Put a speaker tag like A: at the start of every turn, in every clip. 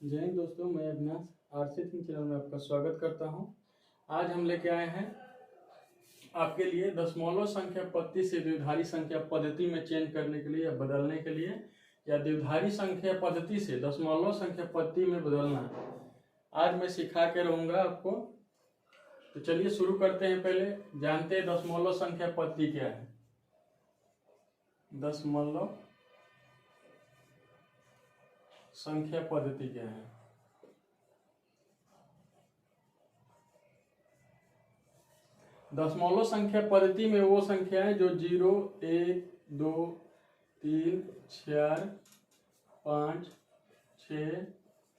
A: जय हिंद दोस्तों, मैं अविनाश आरसी थिंक चैनल में आपका स्वागत करता हूं। आज हम लेके आए हैं आपके लिए दशमलव संख्या पद्धति से द्विधारी संख्या पद्धति में चेंज करने के लिए या बदलने के लिए, या द्विधारी संख्या पद्धति से दशमलव संख्या पद्धति में बदलना आज मैं सिखा के रहूंगा आपको। तो चलिए शुरू करते हैं। पहले जानते हैं दशमलव संख्या पद्धति क्या है। दशमलव संख्या पद्धति क्या है। दशमलव संख्या पद्धति में वो संख्याएं जो 0, 1, 2, 3, 4, 5, 6,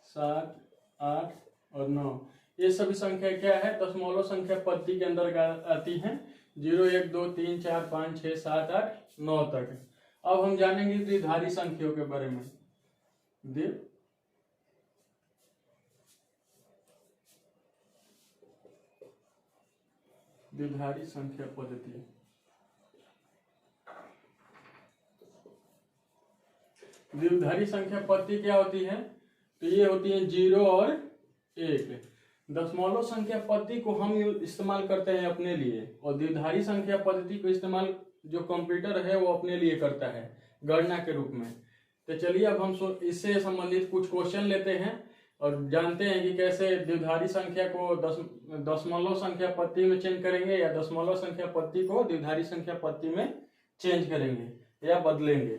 A: 7, 8 और 9, ये सभी संख्या क्या है, दशमलव संख्या पद्धति के अंदर आती हैं। 0, 1, 2, 3, 4, 5, 6, 7, 8, 9 तक। अब हम जानेंगे द्विधारी संख्याओं के बारे में। द्विधारी संख्या पद्धति। द्विधारी संख्या पद्धति क्या होती है, तो ये होती है 0 और 1। दशमलव संख्या पद्धति को हम इस्तेमाल करते हैं अपने लिए, और द्विधारी संख्या पद्धति को इस्तेमाल जो कंप्यूटर है वो अपने लिए करता है गणना के रूप में। तो चलिए अब हम इससे संबंधित कुछ क्वेश्चन लेते हैं और जानते हैं कि कैसे द्विधारी संख्या को दशमलव संख्या पद्धति में चेंज करेंगे, या दशमलव संख्या पद्धति को द्विधारी संख्या पद्धति में चेंज करेंगे या बदलेंगे।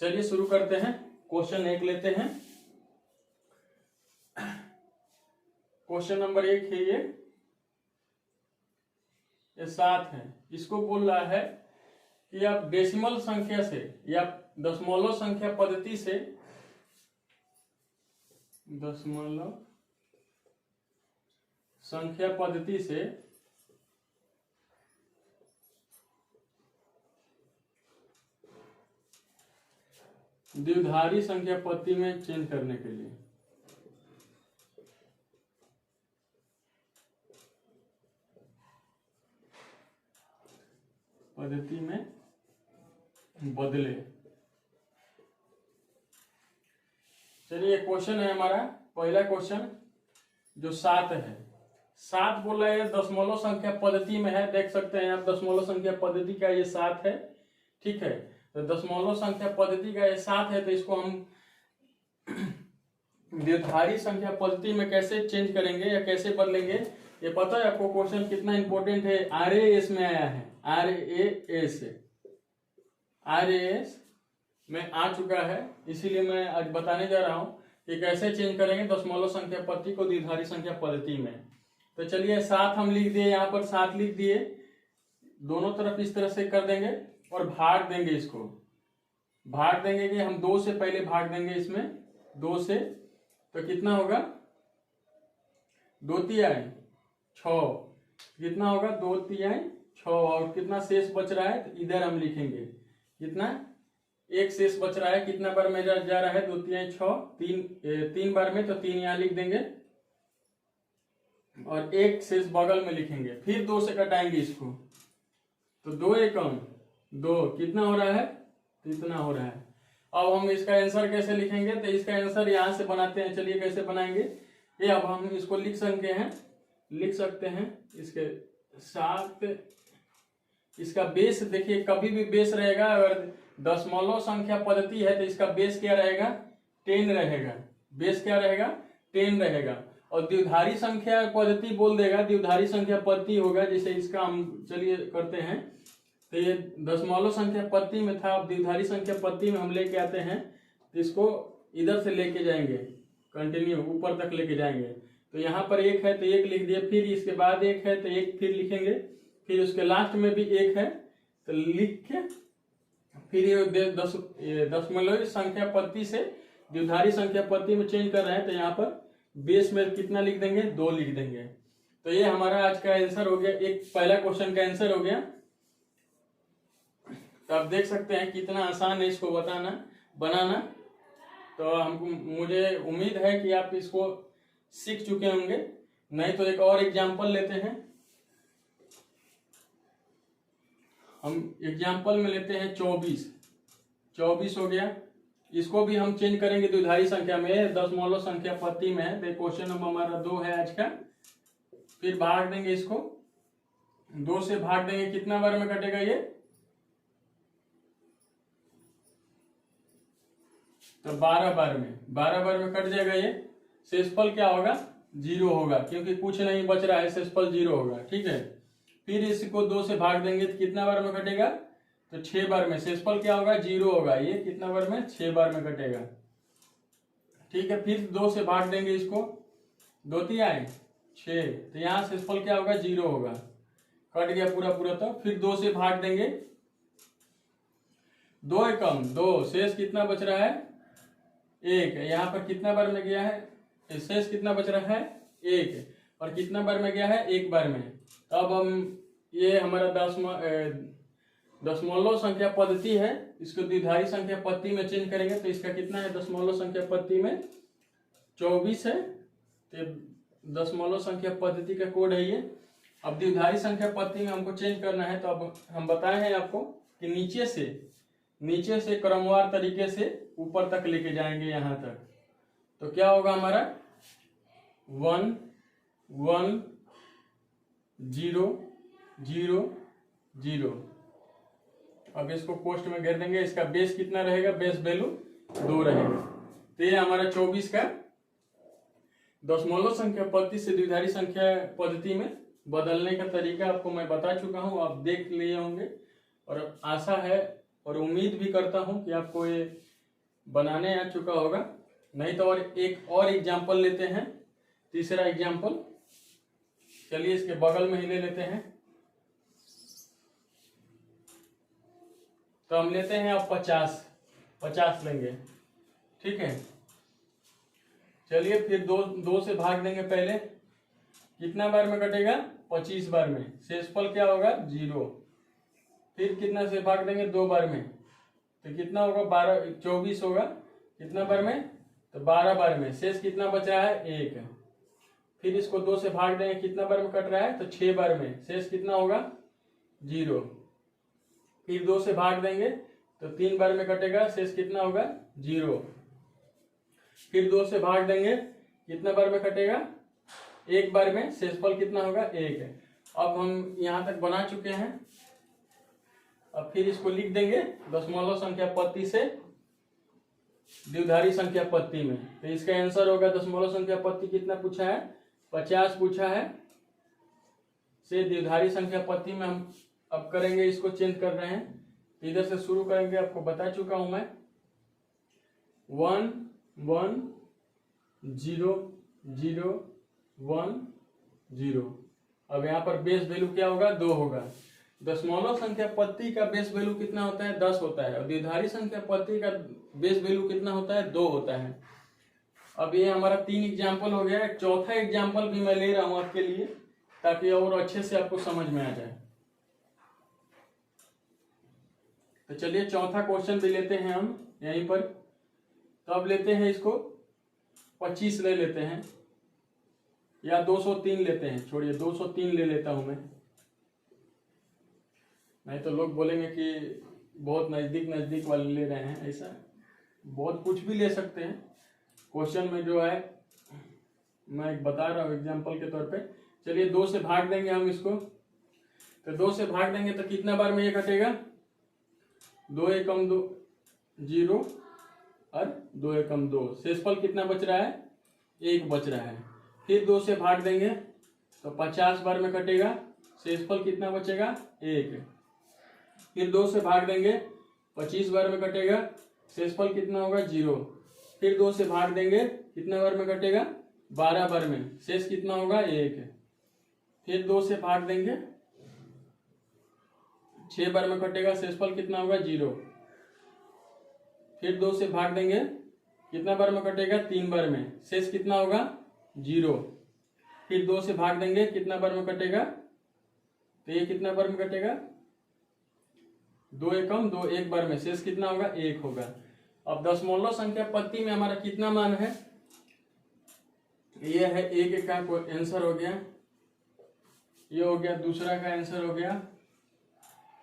A: चलिए शुरू करते हैं। क्वेश्चन 1 लेते हैं। क्वेश्चन नंबर 1 है ये 7 है। इसको बोल रहा है कि आप डेसिमल संख्या से या दशमलव संख्या पद्धति से, दशमलव संख्या पद्धति से द्विधारी संख्या पद्धति में चेंज करने के लिए पद्धति में बदले। चलिए क्वेश्चन है हमारा पहला क्वेश्चन जो 7 है। 7 बोल रहे हैं दशमलव संख्या पद्धति में है। देख सकते हैं आप दशमलव संख्या पद्धति का ये 7 है। ठीक है, तो दशमलव संख्या पद्धति का ये 7 है, तो इसको हम द्विधारी संख्या पद्धति में कैसे चेंज करेंगे या कैसे बदलेंगे, ये पता है आपको। क्वेश्चन कितना इंपॉर्टेंट है, RAS में आया है। RAS में आ चुका है, इसीलिए मैं आज बताने जा रहा हूं कि कैसे चेंज करेंगे दशमलव संख्या पद्धति को द्विधारी संख्या पद्धति में। तो चलिए 7 हम लिख दिए, यहाँ पर 7 लिख दिए। दोनों तरफ इस तरह से कर देंगे और भाग देंगे। इसको भाग देंगे कि हम 2 से पहले भाग देंगे इसमें, 2 से, तो कितना होगा, 2 तिहाई 6। कितना होगा, 2 तिहाई 6। और कितना शेष बच रहा है, तो इधर हम लिखेंगे कितना, 1 शेष बच रहा है। कितना बार में जा रहा है, 2 तिहाई 6, 3 बार में, तो 3 यहाँ लिख देंगे और 1 शेष बगल में लिखेंगे। फिर 2 से कटाएंगे इसको, तो 2 एकम 2, कितना हो रहा है, तो इतना हो रहा है। अब हम इसका आंसर कैसे लिखेंगे, तो इसका आंसर यहां से बनाते हैं। चलिए कैसे बनाएंगे ये, अब हम इसको लिख सकते हैं इसके साथ। इसका बेस देखिए, कभी भी बेस रहेगा, अगर दशमलव संख्या पद्धति है तो इसका बेस क्या रहेगा, 10 रहेगा। बेस क्या रहेगा, 10 रहेगा। और द्विधारी संख्या पद्धति बोल देगा, द्विधारी संख्या पद्धति होगा। जैसे इसका हम चलिए करते हैं, तो ये दशमलव संख्या पद्धति में था, अब द्विधारी संख्या पद्धति में हम लेके आते हैं, तो इसको इधर से लेके जाएंगे, कंटिन्यू ऊपर तक लेके जाएंगे। तो यहाँ पर 1 है तो 1 लिख दिए, फिर इसके बाद 1 है तो 1 फिर लिखेंगे, फिर उसके लास्ट में भी 1 है तो लिख के फिर ये दशमलव संख्या पद्धति से द्विधारी संख्या पद्धति में चेंज कर रहे हैं, तो यहाँ पर बेस में कितना लिख देंगे, 2 लिख देंगे। तो ये हमारा आज का आंसर हो गया, एक पहला क्वेश्चन का आंसर हो गया। तो आप देख सकते हैं कितना आसान है इसको बनाना। तो हमको, मुझे उम्मीद है कि आप इसको सीख चुके होंगे। नहीं तो एक और एग्जाम्पल लेते हैं। हम एग्जाम्पल में लेते हैं 24 हो गया। इसको भी हम चेंज करेंगे द्विधारी संख्या में, दशमलव संख्या पत्ती में है। क्वेश्चन नंबर हमारा 2 है आज का। फिर भाग देंगे इसको, 2 से भाग देंगे, कितना बार में कटेगा ये, तो 12 बार में, 12 बार में कट जाएगा ये। शेषफल क्या होगा, 0 होगा, क्योंकि कुछ नहीं बच रहा है, शेषफल 0 होगा। ठीक है, फिर इसको 2 से भाग देंगे तो कितना बार में कटेगा, तो 6 बार में। शेषफल क्या होगा, 0 होगा। ये कितना बार में, 6 बार में कटेगा। ठीक है, फिर 2 से भाग देंगे इसको, 2 3 आए 6, तो यहाँ शेषफल क्या होगा, 0 होगा, कट गया पूरा पूरा। तो फिर 2 से भाग देंगे, 2 एकम 2, शेष कितना बच रहा है, 1। यहाँ पर कितना बार में गया है, शेष कितना बच रहा है, 1, और कितना बार में गया है, 1 बार में। तो अब हम ये हमारा दशमलव संख्या पद्धति है, इसको द्विधारी संख्या पद्धति में चेंज करेंगे। तो इसका कितना है, दशमलव संख्या पद्धति में 24 है। तो दशमलव संख्या पद्धति का कोड है ये। अब द्विधारी संख्या पद्धति में हमको चेंज करना है, तो अब हम बताए हैं आपको कि नीचे से क्रमवार तरीके से ऊपर तक लेके जाएंगे यहाँ तक। तो क्या होगा हमारा, 1 1 0 0 0। अब इसको पोस्ट में घेर देंगे। इसका बेस कितना रहेगा, बेस वैल्यू 2 रहेगा। तो ये हमारा 24 का दशमलव संख्या पद्धति से द्विधारी संख्या पद्धति में बदलने का तरीका आपको मैं बता चुका हूं, आप देख लिए होंगे। और आशा है और उम्मीद भी करता हूं कि आपको ये बनाने आ चुका होगा। नहीं तो और एक और एग्जाम्पल लेते हैं, तीसरा एग्जाम्पल। चलिए इसके बगल में ही ले लेते हैं। तो हम लेते हैं अब 50 लेंगे। ठीक है, चलिए फिर 2 से भाग देंगे पहले, कितना बार में कटेगा, 25 बार में। शेषफल क्या होगा, 0। फिर कितना से भाग देंगे, 2 बार में, तो कितना होगा, 24 होगा, कितना बार में, तो 12 बार में। शेष कितना बच रहा है, 1। फिर इसको 2 से भाग देंगे, कितना बार में कट रहा है, तो 6 बार में। शेष कितना होगा, 0। फिर 2 से भाग देंगे तो 3 बार में कटेगा, शेष कितना होगा, 0। फिर 2 से भाग देंगे, कितना बार में कटेगा, 1 बार में। शेषफल कितना होगा, 1। अब हम यहाँ तक बना चुके हैं। अब फिर इसको लिख देंगे दशमलव संख्या पद्धति से द्विधारी संख्या पद्धति में। तो इसका आंसर होगा, दशमलव संख्या पद्धति कितना पूछा है, 50 पूछा है, से द्विधारी संख्या पद्धति में हम अब करेंगे, इसको चेंज कर रहे हैं। इधर से शुरू करेंगे, आपको बता चुका हूं मैं। 1 1 0 0 1 0। अब यहाँ पर बेस वैल्यू क्या होगा, 2 होगा। दशमलव संख्या पद्धति का बेस वैल्यू कितना होता है, 10 होता है। और द्विधारी संख्या पद्धति का बेस वैल्यू कितना होता है, 2 होता है। अब ये हमारा 3 एग्जाम्पल हो गया। एक चौथा एग्जाम्पल भी मैं ले रहा हूं आपके लिए, ताकि और अच्छे से आपको समझ में आ जाए। तो चलिए चौथा क्वेश्चन भी लेते हैं हम यहीं पर। तो अब लेते हैं इसको 25 ले लेते हैं, या 203 लेते हैं, छोड़िए 203 ले लेता हूं मैं, नहीं तो लोग बोलेंगे कि बहुत नजदीक वाले ले रहे हैं। ऐसा बहुत कुछ भी ले सकते हैं। क्वेश्चन में जो है मैं बता रहा हूँ एग्जाम्पल के तौर पे। चलिए 2 से भाग देंगे हम इसको। तो 2 से भाग देंगे तो कितना बार में ये कटेगा, 2 एकम 2 0 और 2 एकम 2। शेषफल कितना बच रहा है, 1 बच रहा है। फिर 2 से भाग देंगे तो 50 बार में कटेगा। शेषफल कितना बचेगा, 1। फिर 2 से भाग देंगे, 25 बार में कटेगा। शेषफल कितना होगा, 0। फिर 2 से भाग देंगे, कितना बार में कटेगा, 12 बार में। शेष कितना होगा, 1। फिर 2 से भाग देंगे, 6 बार में कटेगा। शेषफल कितना होगा, 0। फिर 2 से भाग देंगे, कितना बार में कटेगा, 3 बार में। शेष कितना होगा, 0। फिर 2 से भाग देंगे, कितना बार में कटेगा, तो ये कितना बार में कटेगा, 2 एकम 2, 1 बार में। शेष कितना होगा, 1 होगा। अब दशमलव संख्या पद्धति में हमारा कितना मान है, ये है 1 का आंसर हो गया, ये हो गया दूसरा का आंसर हो गया,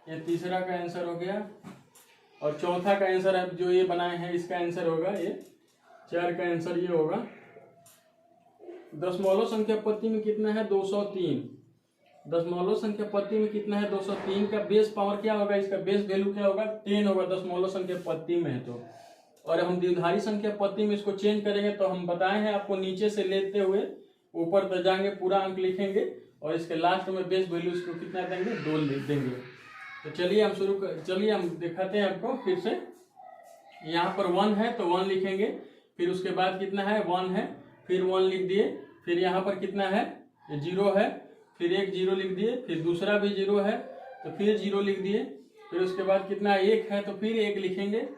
A: ये तीसरा का आंसर हो गया, और चौथा का आंसर है जो ये बनाए हैं, इसका आंसर होगा ये 4 का आंसर ये होगा। दशमलव संख्या पत्ती में कितना है 203। दशमलव संख्या पत्ती में कितना है 203 का बेस पावर क्या होगा, इसका बेस वैल्यू क्या होगा 10 होगा, दशमलव संख्या पत्ती में है तो। और हम द्विधारी संख्या पत्ती में इसको चेंज करेंगे तो हम बताए हैं आपको, नीचे से लेते हुए ऊपर तक जाएंगे, पूरा अंक लिखेंगे और इसके लास्ट में बेस वैल्यू इसको कितना देंगे 2 लिख देंगे। तो चलिए हम दिखाते हैं आपको फिर से। यहाँ पर 1 है तो 1 लिखेंगे, फिर उसके बाद कितना है 1 है, फिर 1 लिख दिए, फिर यहाँ पर कितना है 0 है, फिर एक 0 लिख दिए, फिर दूसरा भी 0 है तो फिर 0 लिख दिए, फिर उसके बाद कितना 1 है तो फिर 1 लिखेंगे,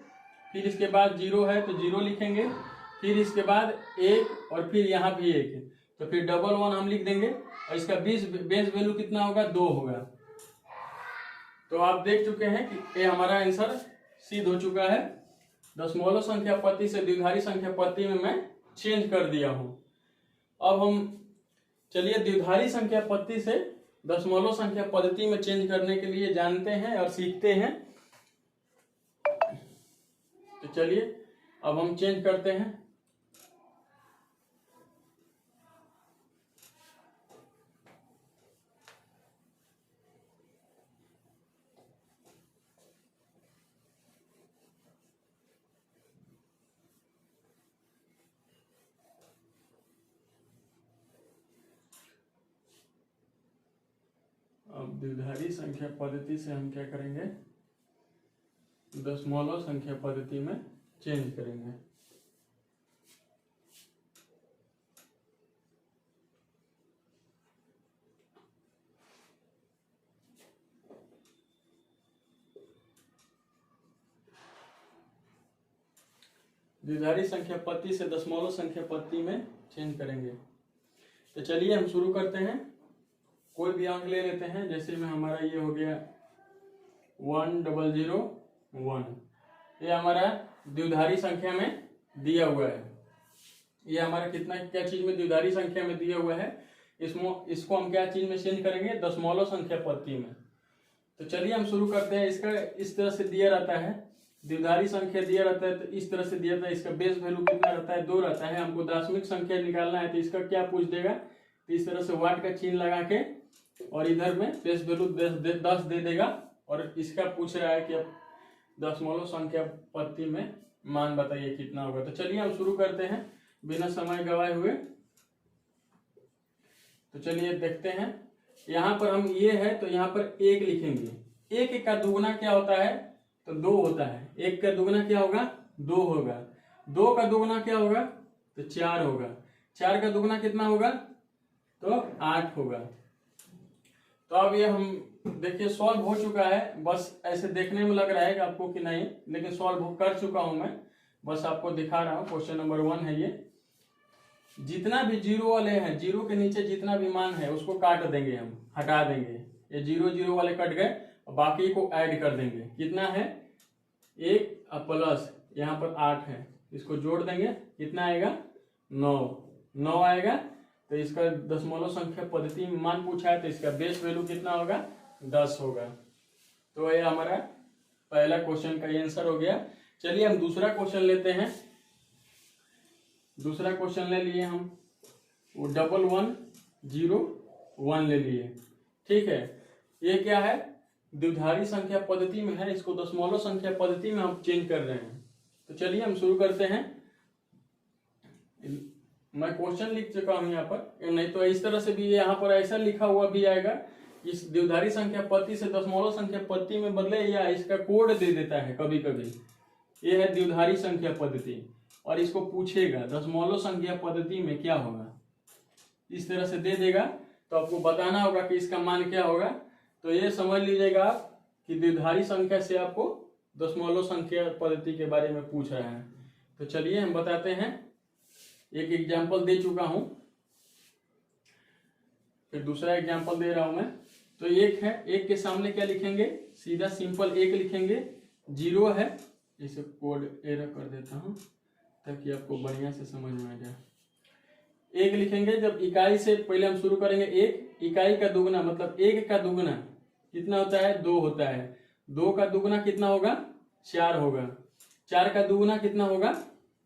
A: फिर इसके बाद 0 है तो 0 लिखेंगे, फिर इसके बाद 1 और फिर यहाँ भी 1 तो फिर डबल 1 हम लिख देंगे और इसका बेस वैल्यू कितना होगा 2 होगा। तो आप देख चुके हैं कि ये हमारा आंसर सिद्ध हो चुका है। दशमलव संख्या पत्ती से द्विधारी संख्या पत्ती में मैं चेंज कर दिया हूं। अब हम चलिए द्विधारी संख्या पत्ती से दशमलव संख्या पद्धति में चेंज करने के लिए जानते हैं और सीखते हैं। तो चलिए अब हम चेंज करते हैं। अब द्विधारी संख्या पद्धति से हम क्या करेंगे, दशमलव संख्या पद्धति में चेंज करेंगे। द्विधारी संख्या पद्धति से दशमलव संख्या पद्धति में चेंज करेंगे। तो चलिए हम शुरू करते हैं। कोई भी अंक ले लेते हैं, जैसे में हमारा ये हो गया 1001, ये हमारा द्विधारी संख्या में दिया हुआ है। ये हमारा कितना क्या चीज में द्विधारी संख्या में दिया हुआ है, इसको हम क्या चीज में चेंज करेंगे, दशमलव संख्या पद्धति में। तो चलिए हम शुरू करते हैं। इसका इस तरह से दिया रहता है, द्विधारी संख्या दिया रहता है तो इस तरह से दिया रहता है। इसका बेस वैल्यू कितना रहता है 2 रहता है। हमको दशमिक संख्या निकालना है तो इसका क्या पूछ देगा, तो इस तरह से वाट का चिन्ह लगा के और इधर में बेस वैल्यू 10 दे देगा। और इसका पूछ रहा है कि अब दशमलव संख्या पद्धति में मान बताइए कितना होगा। तो चलिए हम शुरू करते हैं बिना समय गवाए हुए। तो चलिए देखते हैं। यहाँ पर हम ये है तो यहाँ पर 1 लिखेंगे। 1 का दुगुना क्या होता है तो 2 होता है। 1 का दुगुना क्या होगा 2 होगा। 2 का दुगुना क्या होगा तो 4 होगा। 4 का दुगुना कितना होगा तो 8 होगा। तो अब ये हम देखिए सॉल्व हो चुका है। बस ऐसे देखने में लग रहा है कि आपको कि नहीं, लेकिन सॉल्व कर चुका हूं मैं, बस आपको दिखा रहा हूं। क्वेश्चन नंबर 1 है ये। जितना भी 0 वाले हैं, 0 के नीचे जितना भी मान है उसको काट देंगे, हम हटा देंगे। ये 0 0 वाले कट गए और बाकी को ऐड कर देंगे। कितना है 1 प्लस यहाँ पर 8 है, इसको जोड़ देंगे। कितना आएगा 9 आएगा। तो इसका दशमलव संख्या पद्धति में मान पूछा है तो इसका बेस वैल्यू कितना होगा 10 होगा। तो ये हमारा पहला क्वेश्चन का आंसर हो गया। चलिए हम दूसरा क्वेश्चन लेते हैं। दूसरा क्वेश्चन ले लिए हम, वो 1101 ले लिए। ठीक है, ये क्या है द्विधारी संख्या पद्धति में है, इसको दशमलव संख्या पद्धति में हम चेंज कर रहे हैं। तो चलिए हम शुरू करते हैं। मैं क्वेश्चन लिख चुका हूं यहाँ पर, नहीं तो इस तरह से भी यहाँ पर ऐसा लिखा हुआ भी आएगा। इस द्विधारी संख्या पद्धति से दशमलव संख्या पद्धति में बदले, या इसका कोड दे देता है कभी कभी। ये है द्विधारी संख्या पद्धति और इसको पूछेगा दशमलव संख्या पद्धति में क्या होगा, इस तरह से दे देगा। तो आपको बताना होगा कि इसका मान क्या होगा। तो ये समझ लीजिएगा आप कि द्विधारी संख्या से आपको दशमलव संख्या पद्धति के बारे में पूछ रहा है। तो चलिए हम बताते हैं। एक एग्जाम्पल दे चुका हूं, फिर दूसरा एग्जाम्पल दे रहा हूं मैं। तो 1 है, 1 के सामने क्या लिखेंगे, सीधा सिंपल 1 लिखेंगे। 0 है, इसे कोड एरर कर देता हूं ताकि आपको बढ़िया से समझ में आ जाए। 1 लिखेंगे। जब इकाई से पहले हम शुरू करेंगे, 1 इकाई का दुगुना मतलब 1 का दुगुना कितना होता है 2 होता है। 2 का दुगुना कितना होगा 4 होगा। 4 का दुगुना कितना होगा?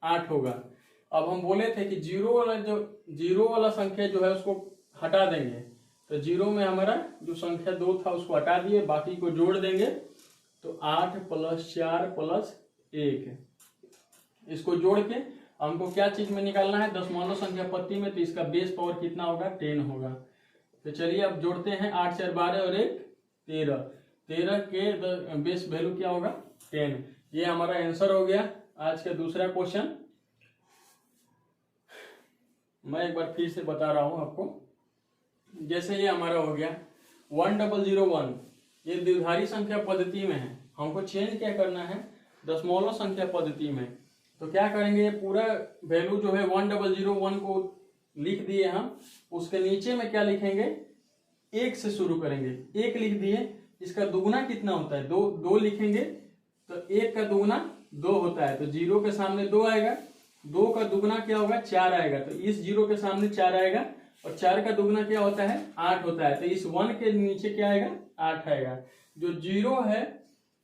A: 8 होगा। अब हम बोले थे कि जीरो वाला संख्या जो है उसको हटा देंगे, तो जीरो में हमारा जो संख्या 2 था उसको हटा दिए, बाकी को जोड़ देंगे तो 8 + 4 + 1, इसको जोड़ के हमको क्या चीज में निकालना है? दशमलव संख्या पत्ती में, तो इसका बेस पावर कितना होगा? 10 होगा। तो चलिए अब जोड़ते हैं, 8 4 12 और 1 13, 13 के बेस वैल्यू क्या होगा? 10। ये हमारा आंसर हो गया आज का दूसरा क्वेश्चन। मैं एक बार फिर से बता रहा हूं आपको, जैसे ये हमारा हो गया 1001, ये द्विघाती संख्या पद्धति में है, हमको चेंज क्या करना है? दशमलव संख्या पद्धति में। तो क्या करेंगे? पूरा वैल्यू जो है 1001 को लिख दिए हम, उसके नीचे में क्या लिखेंगे? 1 से शुरू करेंगे। 1 लिख दिए, इसका दुगुना कितना होता है? 2 लिखेंगे, तो 1 का दुगुना 2 होता है, तो 0 के सामने 2 आएगा। 2 का दुगुना क्या होगा? 4 आएगा, तो इस 0 के सामने 4 आएगा, और 4 का दुगुना क्या होता है? 8 होता है, तो इस 1 के नीचे क्या आएगा? 8 आएगा। जो 0 है,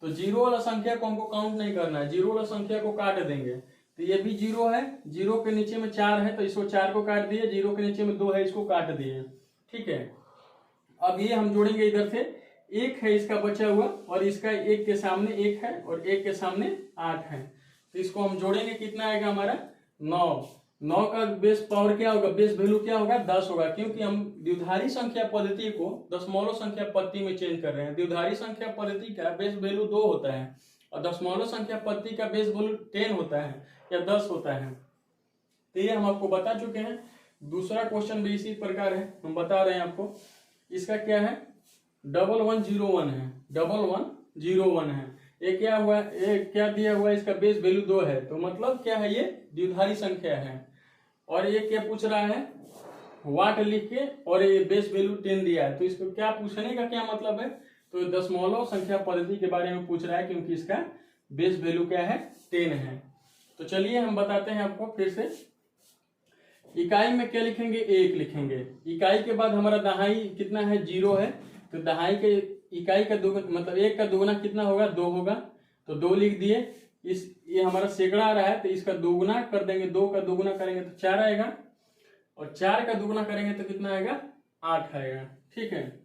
A: तो 0 वाला संख्या को हमको काउंट नहीं करना है, 0 वाला संख्या को काट देंगे। तो ये भी 0 है, 0 के नीचे में 4 है, तो इसको 4 को काट दिए, 0 के नीचे में 2 है, इसको काट दिए। ठीक है, अब ये हम जोड़ेंगे, इधर से 1 है इसका बचा हुआ, और इसका 1 के सामने 1 है, और 1 के सामने 8 है, तो इसको हम जोड़ेंगे, कितना आएगा हमारा? 9। 9 का बेस पावर क्या होगा? बेस वैल्यू क्या होगा? 10 होगा, क्योंकि हम द्विघाती संख्या पद्धति को दशमलव संख्या पद्धति में चेंज कर रहे हैं। द्विघाती संख्या पद्धति का बेस वैल्यू 2 होता है, और दशमलव संख्या पद्धति का बेस वैल्यू 10 होता है या 10 होता है। तो ये हम आपको बता चुके हैं। दूसरा क्वेश्चन भी इसी प्रकार है, हम बता रहे हैं आपको। इसका क्या है? 1101 है, 1101 है। ये क्या हुआ? ये क्या दिया हुआ है? इसका बेस वैल्यू 2 है, तो मतलब क्या है? ये द्विघाती संख्या है। और ये क्या पूछ रहा है? वाट लिख के, और ये बेस वैल्यू 10 दिया है, तो इसको क्या पूछने का क्या मतलब है? तो दशमलव संख्या पद्धति के बारे में पूछ रहा है, क्योंकि इसका बेस वैल्यू क्या है? 10 है। तो चलिए हम बताते हैं आपको फिर से। इकाई में क्या लिखेंगे? 1 लिखेंगे। इकाई के बाद हमारा दहाई कितना है? 0 है, तो दहाई के इकाई का दुगुना मतलब 1 का दुगुना कितना होगा? 2 होगा, तो 2 लिख दिए। ये हमारा सैकड़ा आ रहा है, तो इसका दुगुना कर देंगे, 2 का दुगुना करेंगे तो 4 आएगा, और 4 का दुगुना करेंगे तो कितना आएगा? 8 आएगा। ठीक है,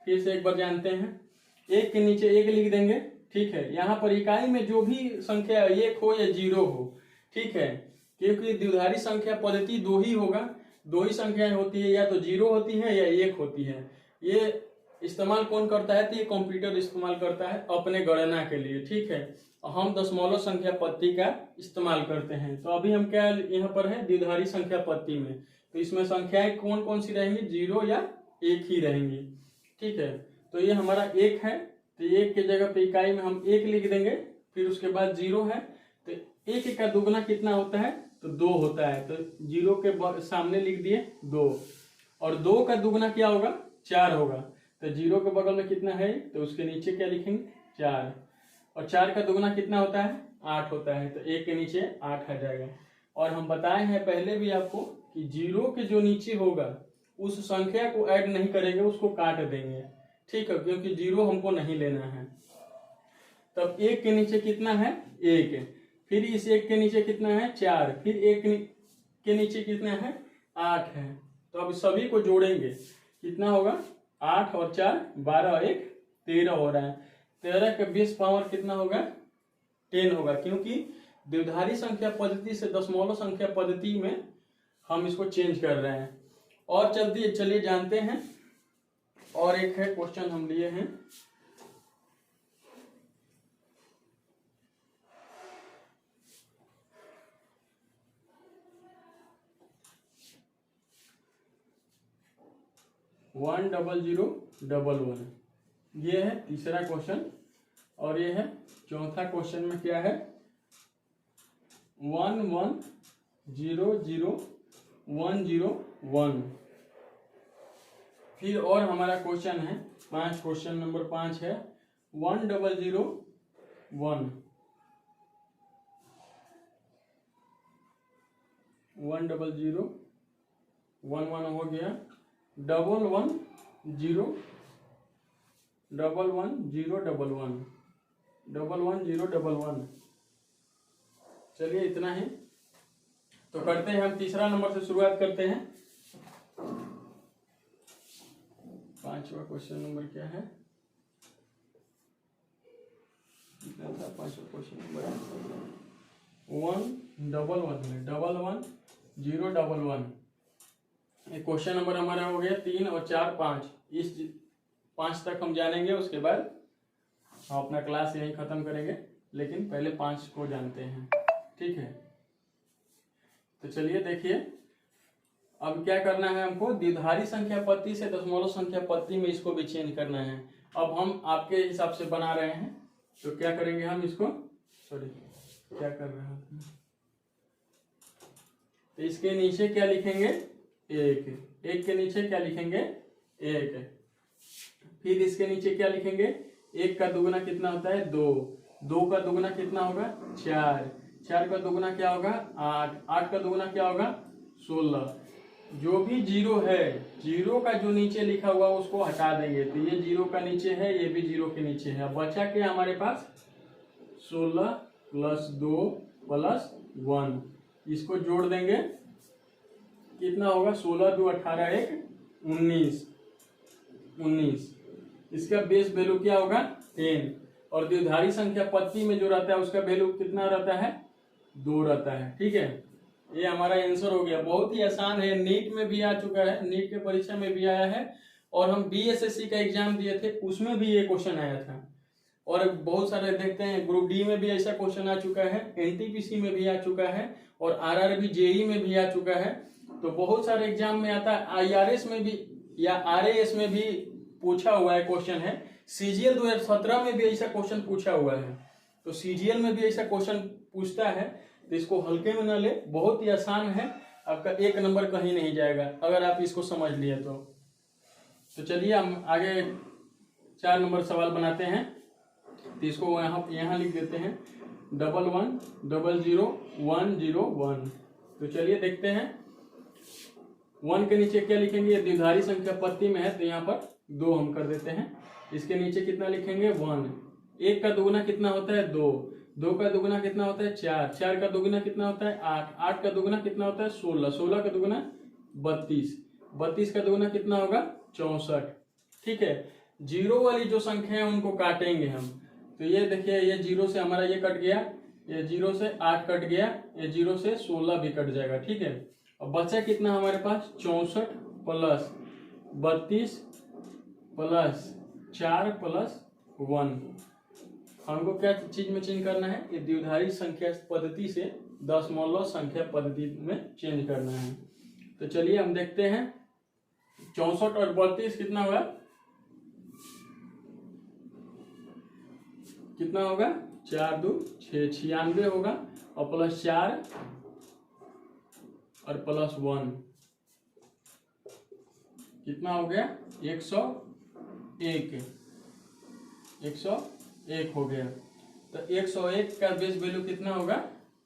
A: फिर से एक बार जानते हैं। 1 के नीचे 1 लिख देंगे। ठीक है, यहाँ पर इकाई में जो भी संख्या 1 हो या 0 हो, ठीक है, क्योंकि द्विघाती संख्या पद्धति 2 ही होगा, 2 ही संख्याएं होती है, या तो 0 होती है या 1 होती है। ये इस्तेमाल कौन करता है? तो ये कंप्यूटर इस्तेमाल करता है अपने गणना के लिए। ठीक है, हम दशमलव संख्या पद्धति का इस्तेमाल करते हैं। तो अभी हम क्या यहाँ पर है? द्विघाती संख्या पद्धति में, तो इसमें संख्याएं कौन कौन सी रहेंगी? 0 या 1 ही रहेंगी। ठीक है, तो ये हमारा 1 है, तो 1 की जगह पे इकाई में हम 1 लिख देंगे, फिर उसके बाद 0 है, तो 1 का दुगुना कितना होता है? तो 2 होता है, तो 0 के सामने लिख दिए 2, और 2 का दुगुना क्या होगा? 4 होगा, तो 0 के बगल में कितना है? तो उसके नीचे क्या लिखेंगे? 4, और 4 का दुगुना कितना होता है? 8 होता है, तो 1 के नीचे 8 आ जाएगा। और हम बताए हैं पहले भी आपको कि 0 के जो नीचे होगा उस संख्या को ऐड नहीं करेंगे, उसको काट देंगे। ठीक है, क्योंकि 0 हमको नहीं लेना है। तब 1 के नीचे कितना है? 1, फिर इस 1 के नीचे कितना है? 4, फिर 1 के नीचे कितना है? 8 है। तो अब सभी को जोड़ेंगे, कितना होगा? 8 और 4 12 और 1 13 हो रहा है। 13 का बेस पावर कितना होगा? 10 होगा, क्योंकि द्विघाती संख्या पद्धति से दशमलव संख्या पद्धति में हम इसको चेंज कर रहे हैं। और चलिए जानते हैं, और एक है क्वेश्चन हम लिए हैं। वन 1001, ये है तीसरा क्वेश्चन। और ये है चौथा क्वेश्चन में क्या है? 11000101। फिर और हमारा क्वेश्चन है 5, क्वेश्चन नंबर 5 है 1001। 1011 हो गया, 1101111। 11 चलिए इतना ही। तो करते हैं हम तीसरा नंबर से शुरुआत करते हैं। पांचवा क्वेश्चन नंबर क्या है? कितना था पांचवा क्वेश्चन नंबर? 1111 ये क्वेश्चन नंबर हमारा हो गया 3 और 4 5। इस 5 तक हम जानेंगे, उसके बाद हम अपना क्लास यहीं खत्म करेंगे, लेकिन पहले 5 को जानते हैं, ठीक है। तो चलिए देखिए, अब क्या करना है हमको, द्विधारी संख्या पत्ती से दशमलव संख्या पत्ती में इसको भी चेंज करना है। अब हम आपके हिसाब से बना रहे हैं, तो क्या करेंगे हम इसको, सॉरी क्या कर रहे हैं, तो इसके नीचे क्या लिखेंगे, 1 के नीचे क्या लिखेंगे, 1। फिर इसके नीचे क्या लिखेंगे, 1 का दुगुना कितना होता है, 2। 2 का दुगुना कितना होगा, 4। 4 का दुगुना क्या होगा, 8। 8 का दुगुना क्या होगा, 16। जो भी जीरो है, जीरो का जो नीचे लिखा हुआ उसको हटा देंगे, तो ये जीरो का नीचे है, ये भी जीरो के नीचे है। बचा क्या हमारे पास, 16 + 2 + 1, इसको जोड़ देंगे, कितना होगा, 16 2 18 1 19। इसका बेस वैल्यू क्या होगा, 10। और द्विधारी संख्या पत्ती में जो रहता है उसका वैल्यू कितना रहता है, 2 रहता है, ठीक है। ये हमारा आंसर हो गया। बहुत ही आसान है, नीट में भी आ चुका है, नीट के परीक्षा में भी आया है, और हम BSSC का एग्जाम दिए थे उसमें भी ये क्वेश्चन आया था। और बहुत सारे देखते हैं, ग्रुप डी में भी ऐसा क्वेश्चन आ चुका है, NTPC में भी आ चुका है, और RRB JEE में भी आ चुका है। तो बहुत सारे एग्जाम में आता है, IRS में भी या RAS में भी पूछा हुआ है क्वेश्चन है। CGL 2017 में भी ऐसा क्वेश्चन पूछा हुआ है। तो CGL में भी ऐसा क्वेश्चन पूछता है, तो इसको हल्के में ना ले, बहुत ही आसान है, आपका 1 नंबर कहीं नहीं जाएगा अगर आप इसको समझ लिए तो चलिए हम आगे 4 नंबर सवाल बनाते हैं। तो इसको यहाँ लिख देते हैं 11000101। तो चलिए देखते हैं, 1 के नीचे क्या लिखेंगे, ये द्विधारी संख्या पत्ती में है तो यहाँ पर 2 हम कर देते हैं। इसके नीचे कितना लिखेंगे, 1। 1 का दुगुना कितना होता है, 2। 2 का दुगुना कितना होता है, 4। 4 का दुगुना कितना होता है, 8। 8 का दुगुना कितना होता है, 16। 16 का दुगुना 32। 32 का दुगुना कितना होगा, 64, ठीक है। जीरो वाली जो संख्या है उनको काटेंगे हम। तो ये देखिए, ये 0 से हमारा ये कट गया, ये 0 से 8 कट गया, ये 0 से 16 भी कट जाएगा, ठीक है। अब बचा कितना हमारे पास, 64 + 32 + 4 + 1। हमको क्या चीज में चेंज करना है, ये द्विधारी संख्या पद्धति से दशमलव संख्या पद्धति में चेंज करना है। तो चलिए हम देखते हैं, 64 और 32 कितना होगा, कितना होगा, 4 2 6 96 होगा, और +4 और +1 कितना हो गया, 101। 101 हो गया। तो 101 का बेस वैल्यू कितना होगा,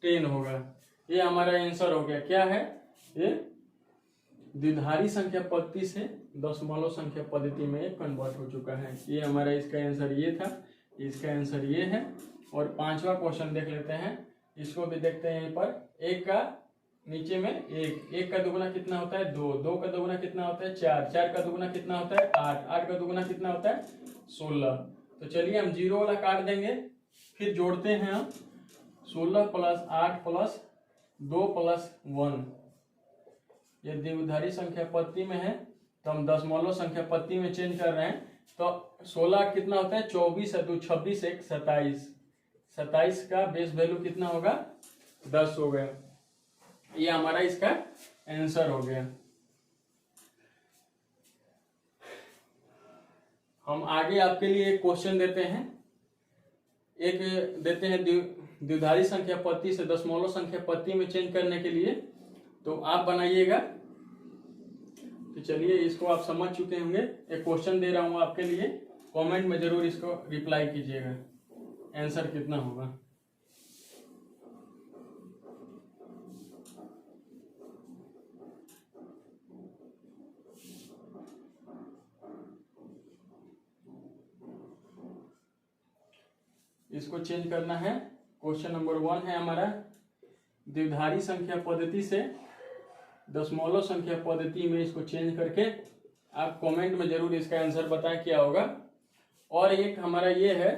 A: 10 होगा। ये हमारा आंसर हो गया। क्या है ये, द्विधारी संख्या पद्धति से दशमलव संख्या पद्धति में कन्वर्ट हो चुका है। ये हमारा इसका आंसर ये था, इसका आंसर ये है। और 5वां क्वेश्चन देख लेते हैं, इसको भी देखते हैं। यहाँ पर 1 का नीचे में 1, 1 का दुगुना कितना होता है, 2। 2 का दुगुना कितना होता है, 4। 4 का दुगुना कितना होता है, 8। 8 का दुगुना कितना होता है, 16। तो चलिए हम 0 वाला काट देंगे, फिर जोड़ते हैं हम 16 + 8 + 2 + 1। ये द्विधारी संख्या पद्धति में है, तो हम दशमलव संख्या पद्धति में चेंज कर रहे हैं। तो 16 कितना होता है, 24 × 2 = 26, 1 27। 27 का बेस वैल्यू कितना होगा, 10 हो गया। ये हमारा इसका आंसर हो गया। हम आगे आपके लिए एक क्वेश्चन देते हैं, एक देते हैं द्विधारी संख्या पद्धति से दशमलव संख्या पद्धति में चेंज करने के लिए। तो आप बनाइएगा। तो चलिए, इसको आप समझ चुके होंगे। एक क्वेश्चन दे रहा हूं आपके लिए, कमेंट में जरूर इसको रिप्लाई कीजिएगा, आंसर कितना होगा। इसको चेंज करना है। क्वेश्चन नंबर 1 है हमारा, द्विधारी संख्या पद्धति से दशमलव संख्या पद्धति में इसको चेंज करके आप कमेंट में जरूर इसका आंसर बताएं क्या होगा। और एक हमारा ये है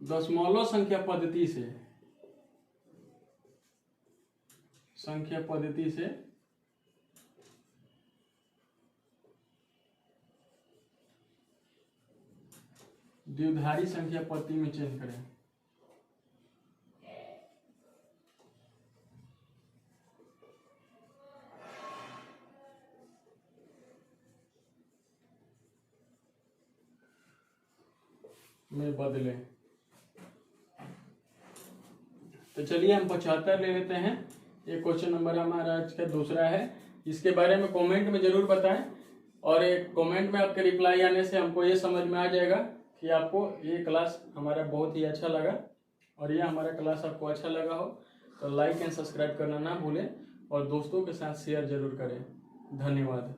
A: दशमलव संख्या पद्धति से द्विधारी संख्या पद्धति में चेंज करें। में बदले। तो चलिए हम 75 ले लेते हैं। ये क्वेश्चन नंबर हमारा आज का दूसरा है। इसके बारे में कमेंट में जरूर बताएं, और एक कमेंट में आपके रिप्लाई आने से हमको ये समझ में आ जाएगा कि आपको ये क्लास हमारा बहुत ही अच्छा लगा, और ये हमारा क्लास आपको अच्छा लगा हो तो लाइक एंड सब्सक्राइब करना ना भूलें, और दोस्तों के साथ शेयर जरूर करें। धन्यवाद।